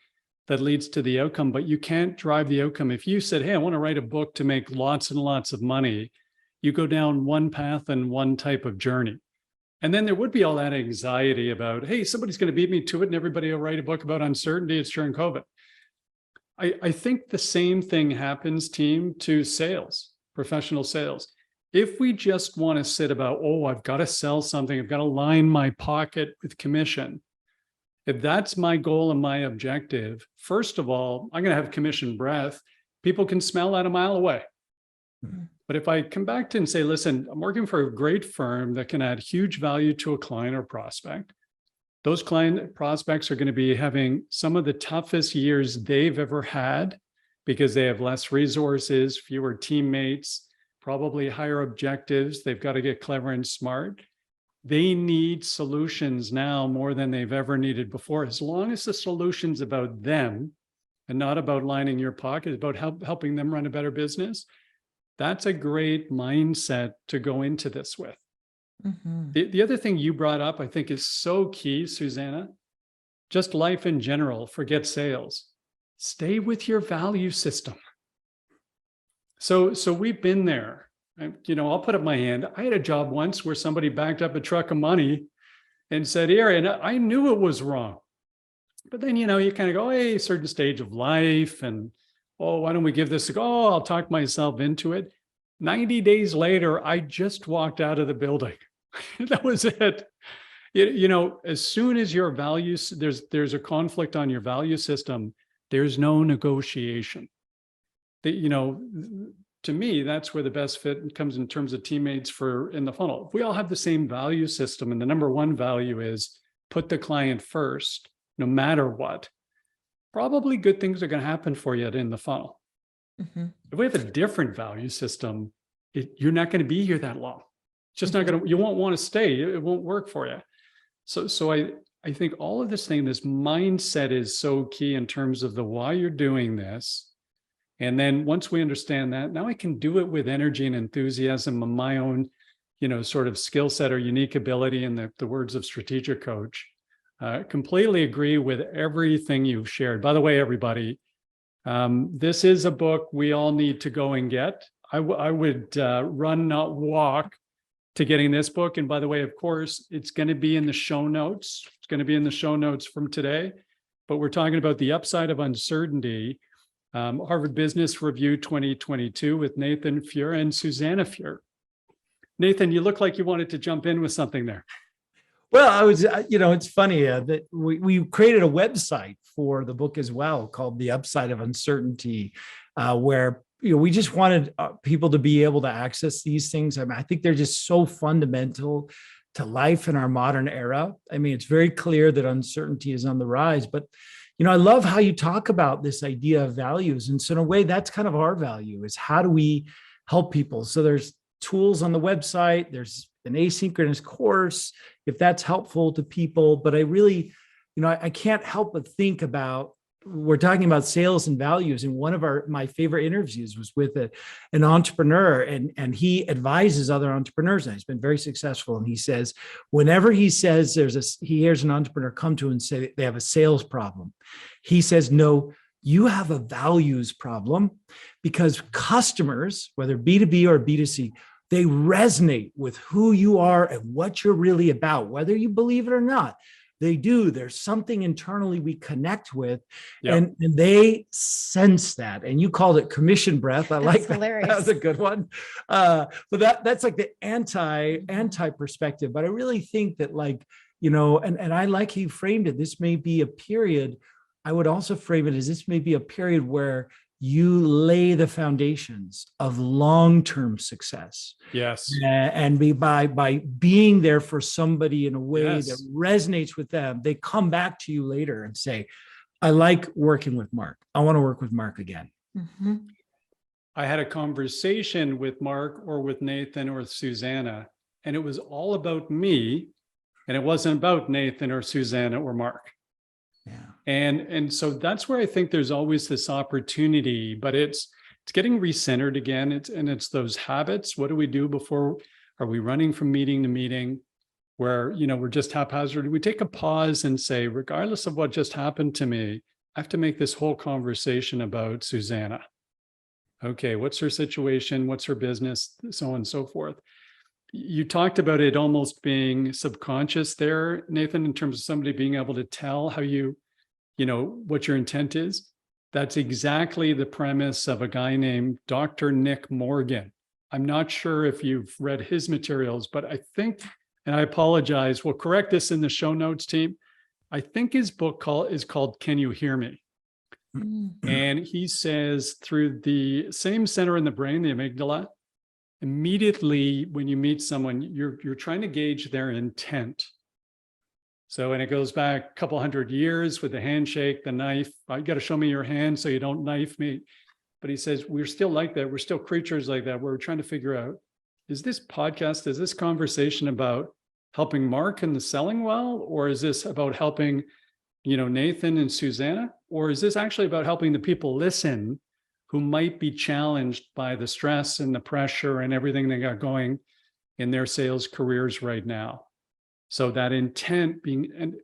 that leads to the outcome, but you can't drive the outcome. If you said, hey, I want to write a book to make lots and lots of money, you go down one path and one type of journey. And then there would be all that anxiety about, hey, somebody's going to beat me to it and everybody will write a book about uncertainty. It's during COVID. I think the same thing happens, team, to sales, professional sales. If we just want to sit about, oh, I've got to sell something, I've got to line my pocket with commission. If that's my goal and my objective, first of all, I'm going to have commission breath. People can smell that a mile away. But if I come back to and say, listen, I'm working for a great firm that can add huge value to a client or prospect, those client prospects are going to be having some of the toughest years they've ever had because they have less resources, fewer teammates, probably higher objectives. They've got to get clever and smart. They need solutions now more than they've ever needed before. As long as the solution's about them and not about lining your pocket, about helping them run a better business, that's a great mindset to go into this with. Mhm. The other thing you brought up, I think, is so key, Susannah. Just life in general, forget sales. Stay with your value system. So we've been there. I'll put up my hand. I had a job once where somebody backed up a truck of money and said, here, and I knew it was wrong. But then, you kind of go, hey, certain stage of life, and, oh, why don't we give this a go? Oh, I'll talk myself into it. 90 days later, I just walked out of the building. That was it. As soon as your values, there's a conflict on your value system, there's no negotiation. To me, that's where the best fit comes in terms of teammates in the funnel. If we all have the same value system, and the number one value is put the client first, no matter what, probably good things are going to happen for you in the funnel. Mhm. If we have a different value system, you're not going to be here that long. It's just not going to, you won't want to stay. It won't work for you. So I think all of this mindset is so key in terms of the why you're doing this. And then once we understand that, now I can do it with energy and enthusiasm and my own, sort of skill set or unique ability, in the words of Strategic Coach. Completely agree with everything you've shared. By the way, everybody, this is a book we all need to go and get. I would run, not walk, to getting this book. And by the way, of course, it's going to be in the show notes. It's going to be in the show notes from today. But we're talking about The Upside of Uncertainty, Harvard Business Review 2022 with Nathan Furr and Susannah Furr. Nathan, you look like you wanted to jump in with something there. Well, I was, it's funny that we created a website for the book as well called The Upside of Uncertainty, where we just wanted people to be able to access these things. I mean, I think they're just so fundamental to life in our modern era. I mean, it's very clear that uncertainty is on the rise, but I love how you talk about this idea of values. And so in a way, that's kind of our value, is how do we help people? So there's tools on the website, there's an asynchronous course, if that's helpful to people. But I really, I can't help but think about, we're talking about sales and values. And one of my favorite interviews was with an entrepreneur, and he advises other entrepreneurs, and he's been very successful. And he says, whenever he says he hears an entrepreneur come to him and say they have a sales problem, he says, no, you have a values problem, because customers, whether B2B or B2C, they resonate with who you are and what you're really about, whether you believe it or not. They do. There's something internally we connect with, and they sense that. And you called it commission breath. I like that. Hilarious. That was a good one. But that's like the anti perspective. But I really think that, and I like how you framed it. This may be a period. I would also frame it as this may be a period where you lay the foundations of long-term success. Yes. And by being there for somebody in a way Yes. that resonates with them, they come back to you later and say, I like working with Mark. I want to work with Mark again. Mhm. I had a conversation with Mark or with Nathan or Susannah, and it was all about me, and it wasn't about Nathan or Susannah or Mark. Yeah. And so that's where I think there's always this opportunity, but it's getting recentered again. It's those habits. What do we do before? Are we running from meeting to meeting where, we're just haphazard? We take a pause and say, regardless of what just happened to me, I have to make this whole conversation about Susannah. Okay, what's her situation? What's her business? So on and so forth. You talked about it almost being subconscious there, Nathan, in terms of somebody being able to tell how what your intent is. That's exactly the premise of a guy named Dr. Nick Morgan. I'm not sure if you've read his materials, but I think, and I apologize, we'll correct this in the show notes, team. I think his book is called Can You Hear Me? Mm. And he says through the same center in the brain, the amygdala, immediately when you meet someone, you're trying to gauge their intent. So, and it goes back a couple hundred years with the handshake, the knife. You got to show me your hand so you don't knife me. But he says, we're still like that. We're still creatures like that. We're trying to figure out, is this podcast, is this conversation about helping Mark in the selling well? Or is this about helping, Nathan and Susannah? Or is this actually about helping the people listen who might be challenged by the stress and the pressure and everything they got going in their sales careers right now? So that intent being, and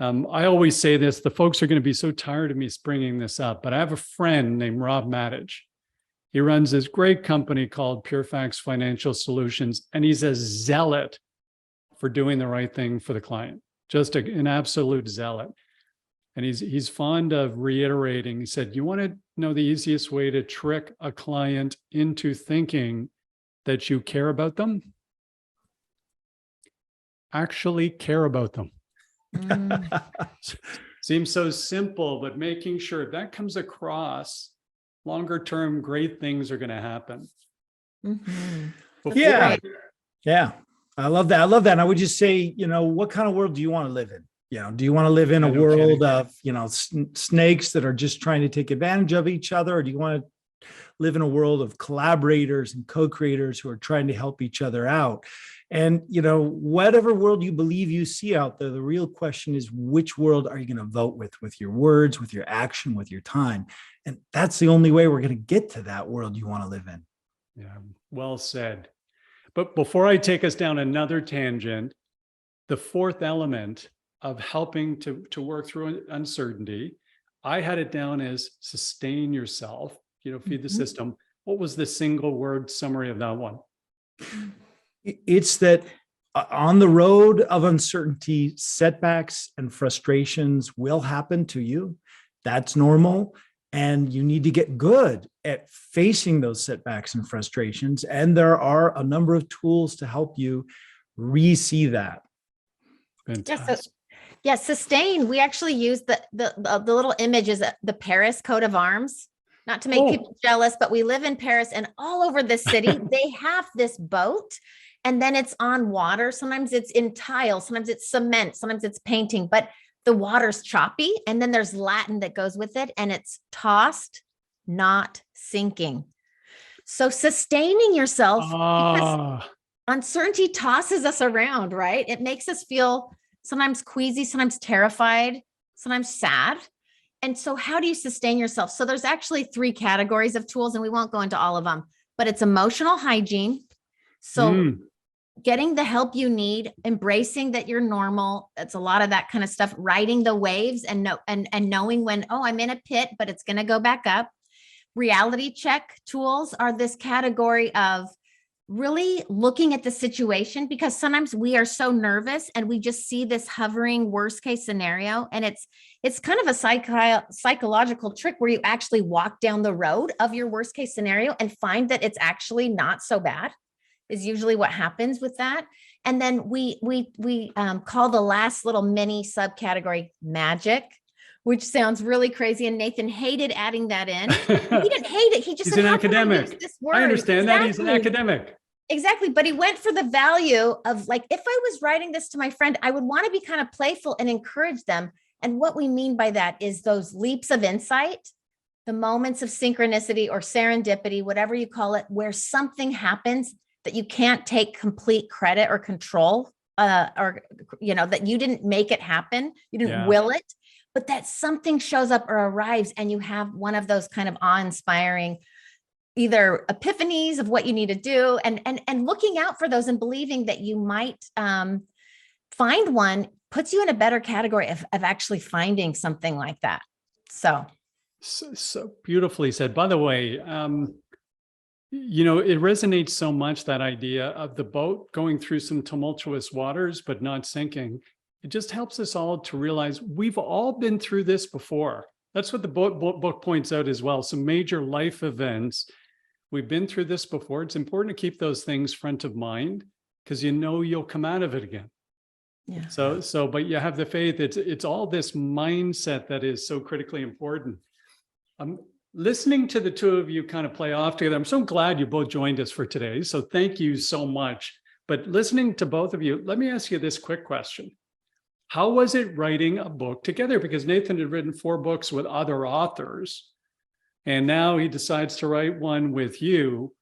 I always say this, the folks are going to be so tired of me bringing this up, but I have a friend named Rob Matich. He runs this great company called PureFacts Financial Solutions, and he's a zealot for doing the right thing for the client, just an absolute zealot. And he's fond of reiterating, he said, you want to know the easiest way to trick a client into thinking that you care about them? Actually care about them. Seems so simple, but making sure if that comes across, longer term, great things are going to happen. Yeah. I love that. And I would just say, what kind of world do you want to live in? Do you want to live in a world of, snakes that are just trying to take advantage of each other? Or do you want to live in a world of collaborators and co-creators who are trying to help each other out? And, whatever world you believe you see out there, the real question is, which world are you going to vote with your words, with your action, with your time? And that's the only way we're going to get to that world you want to live in. Yeah, well said. But before I take us down another tangent, the fourth element of helping to work through uncertainty, I had it down as sustain yourself, feed the system. What was the single word summary of that one? It's that on the road of uncertainty, setbacks and frustrations will happen to you. That's normal. And you need to get good at facing those setbacks and frustrations. And there are a number of tools to help you re-see that. Fantastic. Sustain. We actually use the little images, the Paris coat of arms, not to make people jealous, but we live in Paris and all over the city, they have this boat and then it's on water. Sometimes it's in tile, sometimes it's cement, sometimes it's painting, but the water's choppy. And then there's Latin that goes with it and it's tossed, not sinking. So sustaining yourself, because uncertainty tosses us around, right? It makes us feel sometimes queasy, sometimes terrified, sometimes sad. And so how do you sustain yourself? So there's actually 3 categories of tools and we won't go into all of them, but it's emotional hygiene. So getting the help you need, embracing that you're normal. It's a lot of that kind of stuff, riding the waves and knowing when, I'm in a pit, but it's going to go back up. Reality check tools are this category of really looking at the situation, because sometimes we are so nervous and we just see this hovering worst case scenario. And it's kind of a psychological trick where you actually walk down the road of your worst case scenario and find that it's actually not so bad, is usually what happens with that. And then we call the last little mini subcategory magic, which sounds really crazy. And Nathan hated adding that in. He didn't hate it. He just He's said, an how can I academic. use this word? I understand that. He's an academic. Exactly. But he went for the value of, like, if I was writing this to my friend, I would want to be kind of playful and encourage them. And what we mean by that is those leaps of insight, the moments of synchronicity or serendipity, whatever you call it, where something happens that you can't take complete credit or control, or, that you didn't make it happen. You didn't will it, but that something shows up or arrives and you have one of those kind of awe-inspiring either epiphanies of what you need to do, and looking out for those and believing that you might find one puts you in a better category of actually finding something like that. So beautifully said. By the way, it resonates so much, that idea of the boat going through some tumultuous waters, but not sinking. It just helps us all to realize we've all been through this before. That's what the book points out as well. Some major life events. We've been through this before. It's important to keep those things front of mind, because you'll come out of it again. Yeah. But you have the faith. It's all this mindset that is so critically important. listening to the two of you kind of play off together, I'm so glad you both joined us for today. So thank you so much. But listening to both of you, let me ask you this quick question. How was it writing a book together? Because Nathan had written 4 books with other authors, and now he decides to write one with you.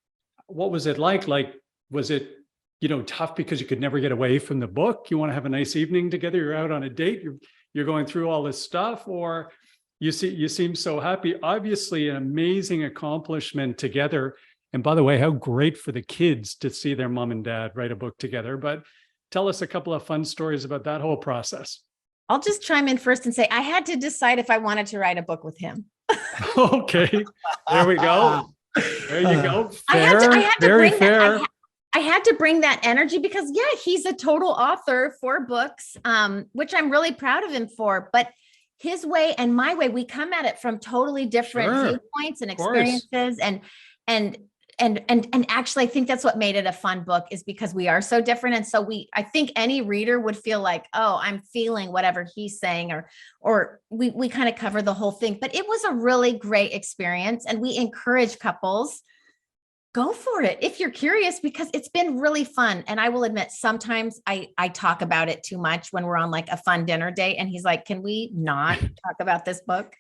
What was it like? Like, was it, tough because you could never get away from the book? You want to have a nice evening together. You're out on a date. You're going through all this stuff, or you seem so happy. Obviously, an amazing accomplishment together. And by the way, how great for the kids to see their mom and dad write a book together. But tell us a couple of fun stories about that whole process. I'll just chime in first and say I had to decide if I wanted to write a book with him. Okay, there we go. There you go. Fair, I had to very bring fair. I had to bring that energy because, yeah, he's a total author, 4 books, which I'm really proud of him for. But his way and my way, we come at it from totally different viewpoints and experiences. And actually, I think that's what made it a fun book, is because we are so different. And so I think any reader would feel like, oh, I'm feeling whatever he's saying, or we kind of cover the whole thing. But it was a really great experience. And we encourage couples, go for it if you're curious, because it's been really fun. And I will admit, sometimes I talk about it too much when we're on like a fun dinner date. And he's like, can we not talk about this book?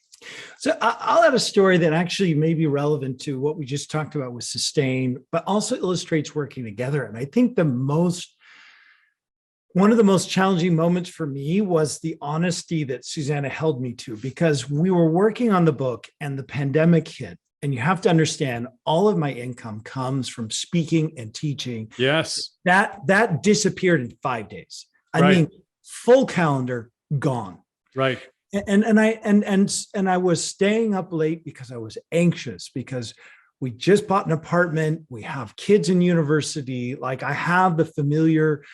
So I'll add a story that actually may be relevant to what we just talked about with Sustain, but also illustrates working together. And I think one of the most challenging moments for me was the honesty that Susannah held me to, because we were working on the book and the pandemic hit. And you have to understand, all of my income comes from speaking and teaching. Yes. That disappeared in 5 days. I mean, full calendar gone. Right. And I was staying up late because I was anxious, because we just bought an apartment. We have kids in university. Like, I have the familiar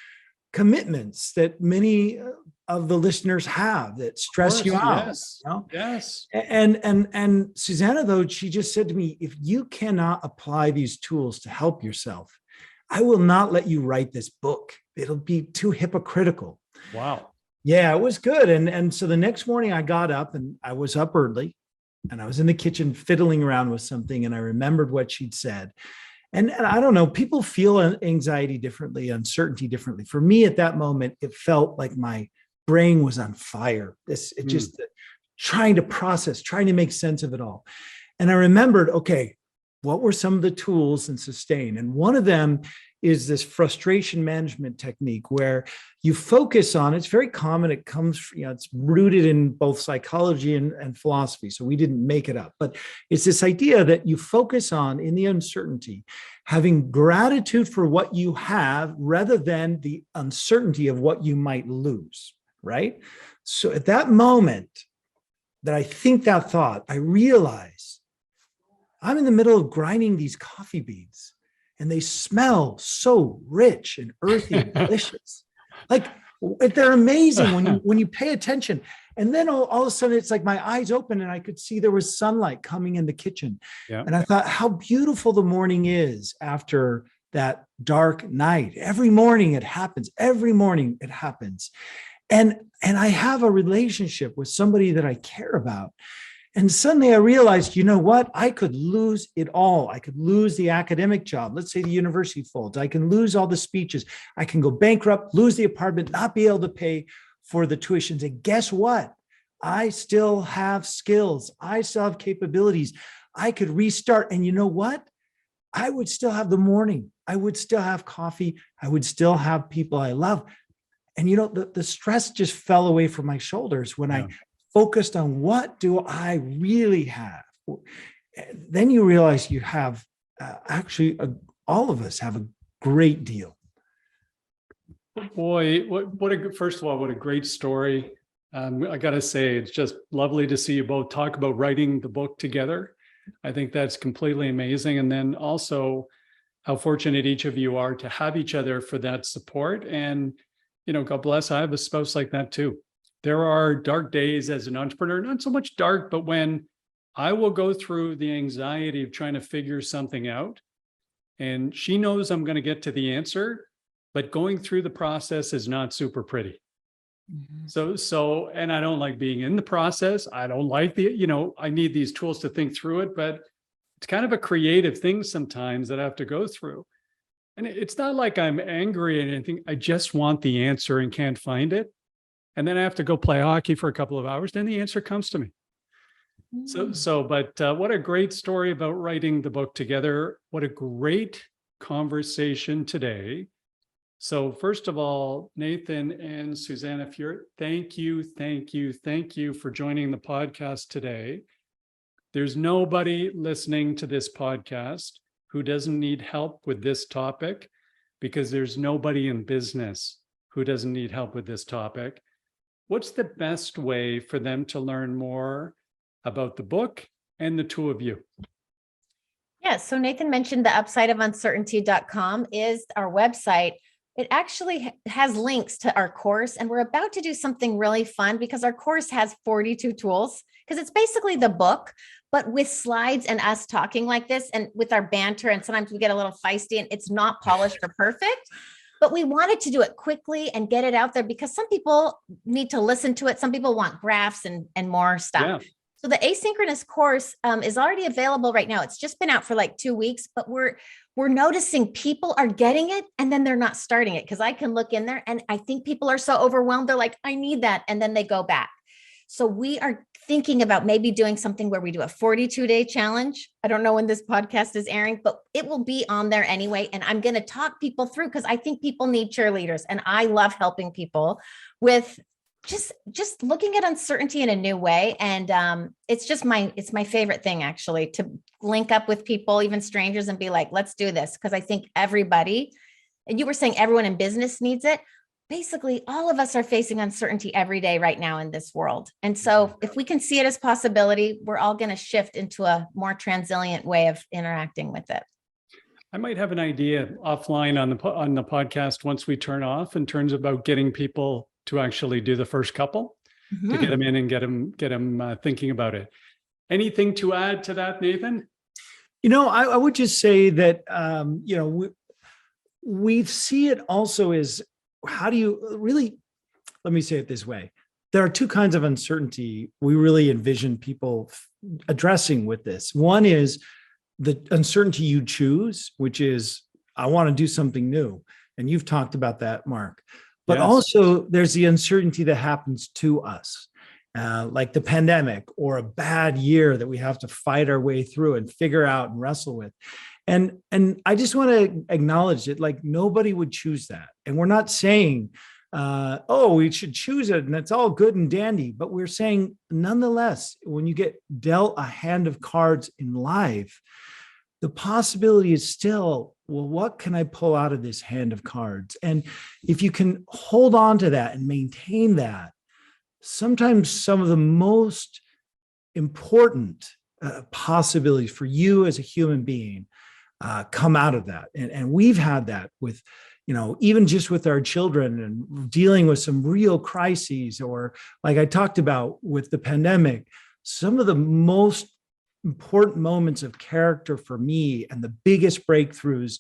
commitments that many of the listeners have that stress you out. Yes. You know? Yes. And Susannah, though, she just said to me, if you cannot apply these tools to help yourself, I will not let you write this book. It'll be too hypocritical. Wow. Yeah, it was good. And so the next morning I got up, and I was up early, and I was in the kitchen fiddling around with something, and I remembered what she'd said. And I don't know, people feel anxiety differently, uncertainty differently. For me at that moment, it felt like my brain was on fire. Just trying to process, trying to make sense of it all. And I remembered, okay, what were some of the tools in Sustain? And one of them is this frustration management technique, where you focus on, it's very common. It comes, it's rooted in both psychology and philosophy. So we didn't make it up, but it's this idea that you focus on, in the uncertainty, having gratitude for what you have rather than the uncertainty of what you might lose, right? So at that moment that I think that thought, I realize I'm in the middle of grinding these coffee beans, and they smell so rich and earthy and delicious. Like, they're amazing when you pay attention. And then all of a sudden, it's like my eyes open, and I could see there was sunlight coming in the kitchen. Yeah. And I thought, how beautiful the morning is after that dark night. Every morning it happens. Every morning it happens. And I have a relationship with somebody that I care about. And suddenly I realized, you know what? I could lose it all. I could lose the academic job. Let's say the university folds. I can lose all the speeches. I can go bankrupt, lose the apartment, not be able to pay for the tuitions. And guess what? I still have skills. I still have capabilities. I could restart. And you know what? I would still have the morning. I would still have coffee. I would still have people I love. And the stress just fell away from my shoulders when I focused on, what do I really have? Then you realize you have all of us have a great deal. Boy, first of all, what a great story. I got to say, it's just lovely to see you both talk about writing the book together. I think that's completely amazing. And then also how fortunate each of you are to have each other for that support. And, God bless, I have a spouse like that too. There are dark days as an entrepreneur, not so much dark, but when I will go through the anxiety of trying to figure something out, and she knows I'm going to get to the answer, but going through the process is not super pretty. And I don't like being in the process. I don't like I need these tools to think through it, but it's kind of a creative thing sometimes that I have to go through. And it's not like I'm angry at anything. I just want the answer and can't find it. And then I have to go play hockey for a couple of hours. Then the answer comes to me. But what a great story about writing the book together. What a great conversation today. So first of all, Nathan and Susannah Furr, thank you for joining the podcast today. There's nobody listening to this podcast who doesn't need help with this topic, because there's nobody in business who doesn't need help with this topic. What's the best way for them to learn more about the book and the two of you? Yeah, so Nathan mentioned the upsideofuncertainty.com is our website. It actually has links to our course, and we're about to do something really fun because our course has 42 tools, because it's basically the book, but with slides and us talking like this and with our banter. And sometimes we get a little feisty and it's not polished or perfect, but we wanted to do it quickly and get it out there because some people need to listen to it. Some people want graphs and more stuff. Yeah. So the asynchronous course is already available right now. It's just been out for like 2 weeks, but we're noticing people are getting it and then they're not starting it, because I can look in there and I think people are so overwhelmed. They're like, I need that. And then they go back. So we are thinking about maybe doing something where we do a 42-day challenge. I don't know when this podcast is airing, but it will be on there anyway. And I'm going to talk people through, because I think people need cheerleaders, and I love helping people with just looking at uncertainty in a new way. And it's my favorite thing, actually, to link up with people, even strangers, and be like, let's do this. Because I think everybody, and you were saying everyone in business needs it. Basically, all of us are facing uncertainty every day right now in this world. And so if we can see it as possibility, we're all going to shift into a more transilient way of interacting with it. I might have an idea offline on the podcast once we turn off, in terms about getting people to actually do the first couple, to get them in and get them thinking about it. Anything to add to that, Nathan? I would just say that, we see it also as, how do you really, let me say it this way. There are two kinds of uncertainty we really envision people addressing with this. One is the uncertainty you choose, which is, I want to do something new. And you've talked about that, Mark. But Yes. Also there's the uncertainty that happens to us, like the pandemic or a bad year that we have to fight our way through and figure out and wrestle with. And I just want to acknowledge that, like, nobody would choose that. And we're not saying, we should choose it and it's all good and dandy. But we're saying, nonetheless, when you get dealt a hand of cards in life, the possibility is still, well, what can I pull out of this hand of cards? And if you can hold on to that and maintain that, sometimes some of the most important possibilities for you as a human being come out of that. And we've had that with, even just with our children and dealing with some real crises, or like I talked about with the pandemic, some of the most important moments of character for me and the biggest breakthroughs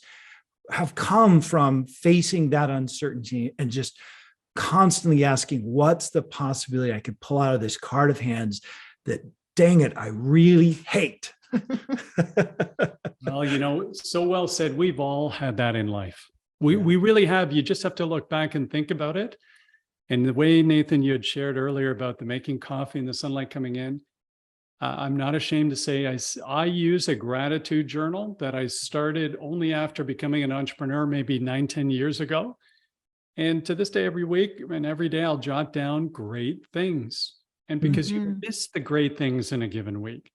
have come from facing that uncertainty and just constantly asking, what's the possibility I could pull out of this card of hands that, dang it, I really hate? Well, so well said. We've all had that in life. We really have. You just have to look back and think about it. And the way, Nathan, you had shared earlier about the making coffee and the sunlight coming in, I'm not ashamed to say I use a gratitude journal that I started only after becoming an entrepreneur, maybe 9-10 years ago. And to this day, every week and every day, I'll jot down great things. And because you miss the great things in a given week,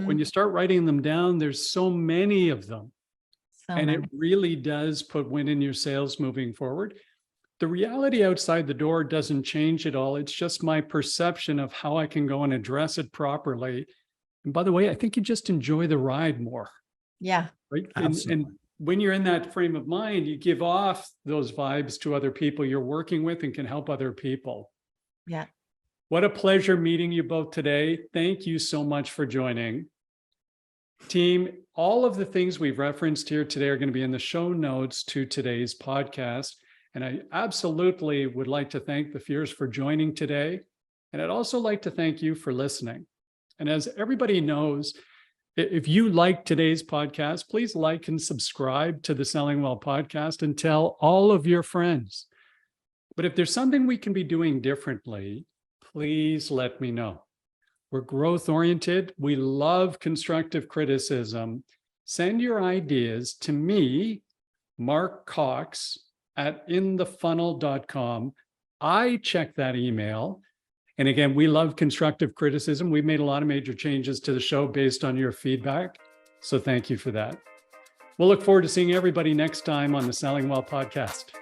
when you start writing them down, there's so many of them. And it really does put wind in your sails moving forward. The reality outside the door doesn't change at all. It's just my perception of how I can go and address it properly. And by the way, I think you just enjoy the ride more. Yeah. Right. And when you're in that frame of mind, you give off those vibes to other people you're working with and can help other people. Yeah. What a pleasure meeting you both today. Thank you so much for joining. Team, all of the things we've referenced here today are going to be in the show notes to today's podcast. And I absolutely would like to thank the Furrs for joining today. And I'd also like to thank you for listening. And as everybody knows, if you like today's podcast, please like and subscribe to the Selling Well podcast and tell all of your friends. But if there's something we can be doing differently, please let me know. We're growth oriented. We love constructive criticism. Send your ideas to me, Mark Cox, at inthefunnel.com. I check that email. And again, we love constructive criticism. We've made a lot of major changes to the show based on your feedback. So thank you for that. We'll look forward to seeing everybody next time on the Selling Well podcast.